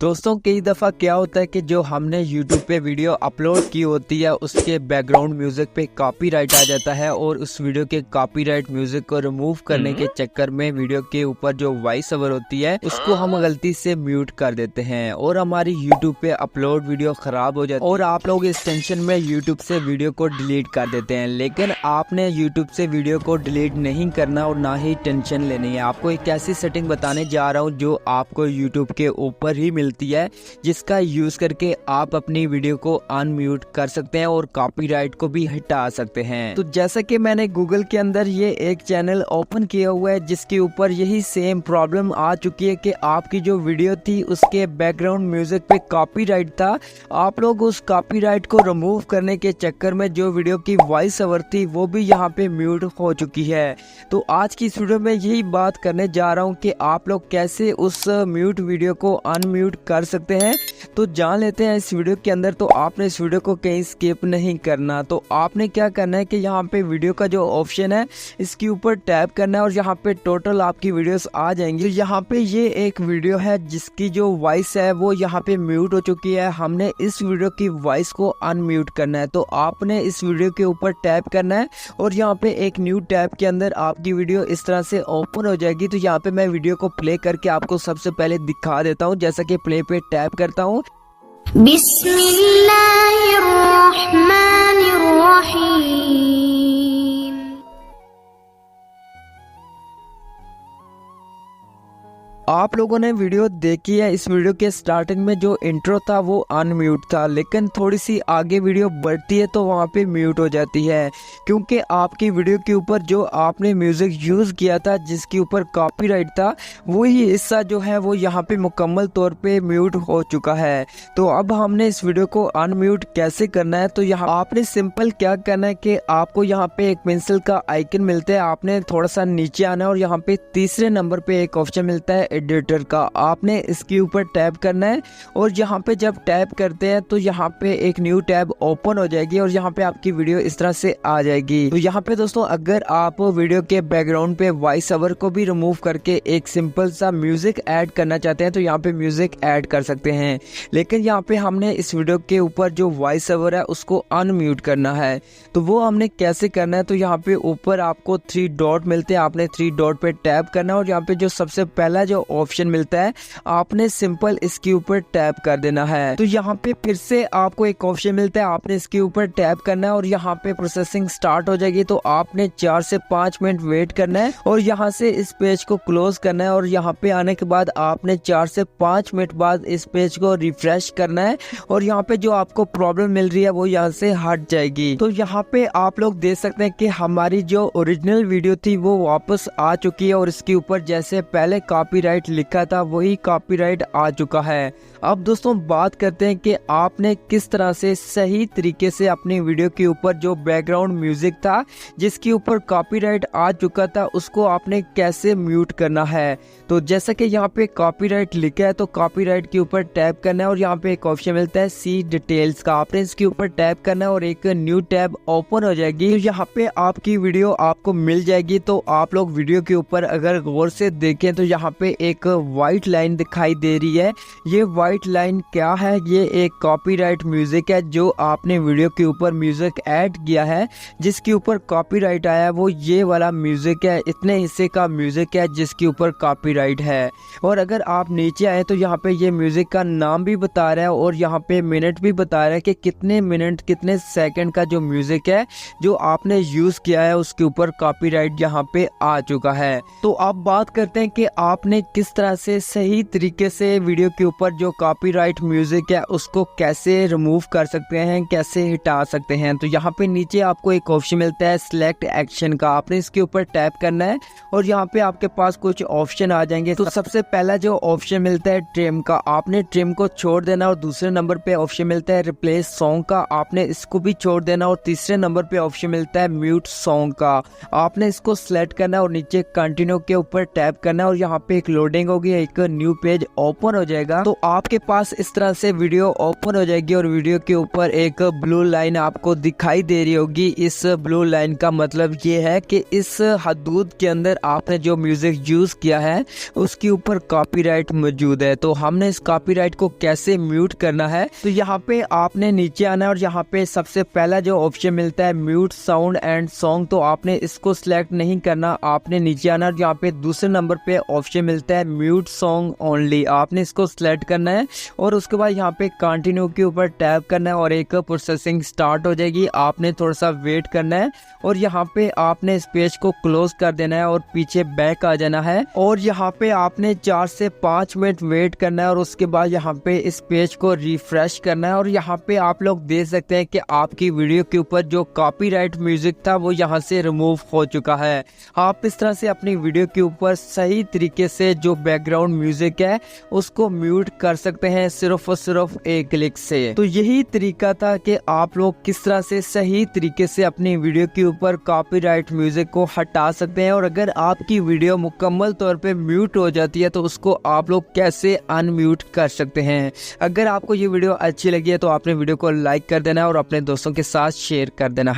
दोस्तों कई दफ़ा क्या होता है कि जो हमने YouTube पे वीडियो अपलोड की होती है उसके बैकग्राउंड म्यूज़िक पे कॉपीराइट आ जाता है और उस वीडियो के कॉपीराइट म्यूज़िक को रिमूव करने के चक्कर में वीडियो के ऊपर जो वॉइस ओवर होती है उसको हम गलती से म्यूट कर देते हैं और हमारी YouTube पे अपलोड वीडियो ख़राब हो जाती है और आप लोग इस टेंशन में YouTube से वीडियो को डिलीट कर देते हैं। लेकिन आपने YouTube से वीडियो को डिलीट नहीं करना और ना ही टेंशन लेनी है। आपको एक ऐसी सेटिंग बताने जा रहा हूँ जो आपको YouTube के ऊपर ही मिलती है, जिसका यूज करके आप अपनी वीडियो को अनम्यूट कर सकते हैं और कॉपीराइट को भी हटा सकते हैं। तो जैसा कि मैंने गूगल के अंदर ये एक चैनल ओपन किया हुआ है जिसके ऊपर यही सेम प्रॉब्लम आ चुकी है कि आपकी जो वीडियो थी उसके बैकग्राउंड म्यूजिक पे कॉपीराइट था। आप लोग उस कॉपीराइट को रिमूव करने के चक्कर में जो वीडियो की वॉइस ओवर थी वो भी यहाँ पे म्यूट हो चुकी है। तो आज की इस वीडियो में यही बात करने जा रहा हूँ कि आप लोग कैसे उस म्यूट वीडियो को अनम्यूट कर सकते हैं। तो जान लेते हैं इस वीडियो के अंदर। तो आपने इस वीडियो को कहीं स्किप नहीं करना। तो आपने क्या करना है कि यहाँ पे वीडियो का जो ऑप्शन है इसके ऊपर टैप करना है और यहाँ पे टोटल आपकी वीडियोस आ जाएंगी। यहाँ पे ये एक वीडियो है जिसकी जो वॉइस है वो यहाँ पे म्यूट हो चुकी है। हमने इस वीडियो की वॉइस को अनम्यूट करना है। तो आपने इस वीडियो के ऊपर टैप करना है और यहाँ पे एक न्यू टैब के अंदर आपकी वीडियो इस तरह से ओपन हो जाएगी। तो यहाँ पे मैं वीडियो को प्ले करके आपको सबसे पहले दिखा देता हूँ। जैसा कि प्ले पे टैप करता हूँ। बिस्मिल्लाहिर्रहमानिर्रहीम। आप लोगों ने वीडियो देखी है। इस वीडियो के स्टार्टिंग में जो इंट्रो था वो अनम्यूट था, लेकिन थोड़ी सी आगे वीडियो बढ़ती है तो वहाँ पे म्यूट हो जाती है, क्योंकि आपकी वीडियो के ऊपर जो आपने म्यूजिक यूज किया था जिसके ऊपर कॉपीराइट था वही हिस्सा जो है वो यहाँ पे मुकम्मल तौर पे म्यूट हो चुका है। तो अब हमने इस वीडियो को अनम्यूट कैसे करना है, तो यहाँ आपने सिंपल क्या करना है कि आपको यहाँ पे एक पेंसिल का आइकन मिलता है। आपने थोड़ा सा नीचे आना है और यहाँ पे तीसरे नंबर पे एक ऑप्शन मिलता है एडिटर का। आपने इसके ऊपर टैप करना है और यहाँ पे जब टैप करते हैं तो यहाँ पे एक न्यू टैब ओपन हो जाएगी और यहाँ पे आपकी वीडियो इस तरह से आ जाएगी। तो यहाँ पे दोस्तों अगर आप वीडियो के बैकग्राउंड पे वॉइस ओवर को भी रिमूव करके एक सिंपल सा म्यूजिक ऐड करना चाहते हैं तो यहाँ पे म्यूजिक ऐड कर सकते हैं। लेकिन यहाँ पे हमने इस वीडियो के ऊपर जो वॉइस ओवर है उसको अनम्यूट करना है। तो वो हमने कैसे करना है, तो यहाँ पे ऊपर आपको 3 डॉट मिलते हैं। आपने 3 डॉट पे टैप करना है और यहाँ पे जो सबसे पहला जो ऑप्शन मिलता है आपने सिंपल इसके ऊपर टैप कर देना है। तो यहाँ पे फिर से आपको एक ऑप्शन मिलता है, आपने इसके ऊपर टैप करना है और यहाँ पे प्रोसेसिंग स्टार्ट हो जाएगी। तो आपने 4 से 5 मिनट वेट करना है और यहाँ से इस पेज को क्लोज करना है और यहाँ पे आने के बाद आपने 4 से 5 मिनट बाद इस पेज को रिफ्रेश करना है और यहाँ पे जो आपको प्रॉब्लम मिल रही है वो यहाँ से हट जाएगी। तो यहाँ पे आप लोग देख सकते हैं कि हमारी जो ओरिजिनल वीडियो थी वो वापस आ चुकी है और इसके ऊपर जैसे पहले कॉपीराइट लिखा था वही कॉपीराइट आ चुका है। अब दोस्तों बात करते हैं कि आपने किस तरह से सही तरीके से अपनी वीडियो के ऊपर जो बैकग्राउंड म्यूजिक था जिसके ऊपर कॉपीराइट आ चुका था उसको आपने कैसे म्यूट करना है। तो जैसा कि यहाँ पे कॉपीराइट लिखा है तो कॉपीराइट के ऊपर टैप करना है और यहाँ पे एक ऑप्शन मिलता है सी डिटेल्स का। आपने इसके ऊपर टैप करना है और एक न्यू टैब ओपन हो जाएगी। तो यहाँ पे आपकी वीडियो आपको मिल जाएगी। तो आप लोग वीडियो के ऊपर अगर गौर से देखें तो यहाँ पे एक व्हाइट लाइन दिखाई दे रही है। ये व्हाइट लाइन क्या है, ये एक कॉपीराइट म्यूजिक है जो आपने वीडियो के ऊपर म्यूजिक ऐड किया है जिसके ऊपर कॉपीराइट आया है वो ये वाला म्यूजिक है। इतने हिस्से का म्यूजिक है जिसके ऊपर कॉपीराइट है। और अगर आप नीचे आए तो यहाँ पे ये म्यूजिक का नाम भी बता रहा है और यहाँ पे मिनट भी बता रहा है कि कितने मिनट कितने सेकंड का जो म्यूजिक है जो आपने यूज किया है उसके ऊपर कॉपीराइट यहाँ पे आ चुका है। तो अब बात करते हैं कि आपने किस तरह से सही तरीके से वीडियो के ऊपर जो कॉपीराइट म्यूजिक है उसको कैसे रिमूव कर सकते हैं, कैसे हटा सकते हैं। तो यहाँ पे नीचे आपको एक ऑप्शन मिलता है सिलेक्ट एक्शन का। आपने इसके ऊपर टैप करना है और यहाँ पे आपके पास कुछ ऑप्शन आ जाएंगे। तो सबसे पहला जो ऑप्शन मिलता है ट्रिम का, आपने ट्रिम को छोड़ देना और दूसरे नंबर पे ऑप्शन मिलता है रिप्लेस सॉन्ग का। आपने इसको भी छोड़ देना और तीसरे नंबर पे ऑप्शन मिलता है म्यूट सॉन्ग का। आपने इसको सिलेक्ट करना और नीचे कंटिन्यू के ऊपर टैप करना और यहाँ पे एक लोडिंग होगी, एक न्यू पेज ओपन हो जाएगा। तो आपके पास इस तरह से वीडियो ओपन हो जाएगी और वीडियो के ऊपर एक ब्लू लाइन आपको दिखाई दे रही होगी। इस ब्लू लाइन का मतलब ये है कि इस हदूद के अंदर आपने जो म्यूजिक यूज किया है उसके ऊपर कॉपीराइट मौजूद है। तो हमने इस कॉपीराइट को कैसे म्यूट करना है, तो यहाँ पे आपने नीचे आना है और यहाँ पे सबसे पहला जो ऑप्शन मिलता है म्यूट साउंड एंड सॉन्ग, तो आपने इसको सिलेक्ट नहीं करना, आपने नीचे आना और यहाँ पे दूसरे नंबर पे ऑप्शन मिलता है म्यूट सॉन्ग ओनली, आपने इसको सिलेक्ट करना है और उसके बाद यहाँ पे कंटिन्यू के ऊपर टैप करना है और एक प्रोसेसिंग स्टार्ट हो जाएगी। आपने थोड़ा सा वेट करना है और यहाँ पे आपने इस पेज को क्लोज कर देना है और पीछे बैक आ जाना है और यहाँ पे आपने 4 से 5 मिनट वेट करना है और उसके बाद यहाँ पे इस पेज को रिफ्रेश करना है और यहाँ पे आप लोग देख सकते हैं कि आपकी वीडियो के ऊपर जो कॉपीराइट म्यूजिक था वो यहाँ से रिमूव हो चुका है। आप इस तरह से अपनी वीडियो के ऊपर सही तरीके से जो बैकग्राउंड म्यूजिक है उसको म्यूट कर सकते हैं सिर्फ और सिर्फ एक क्लिक से। तो यही तरीका था कि आप लोग किस तरह से सही तरीके से अपनी वीडियो के ऊपर कॉपीराइट म्यूजिक को हटा सकते हैं और अगर आपकी वीडियो मुकम्मल तौर पे म्यूट हो जाती है तो उसको आप लोग कैसे अनम्यूट कर सकते हैं। अगर आपको ये वीडियो अच्छी लगी है तो आपने वीडियो को लाइक कर देना है और अपने दोस्तों के साथ शेयर कर देना है।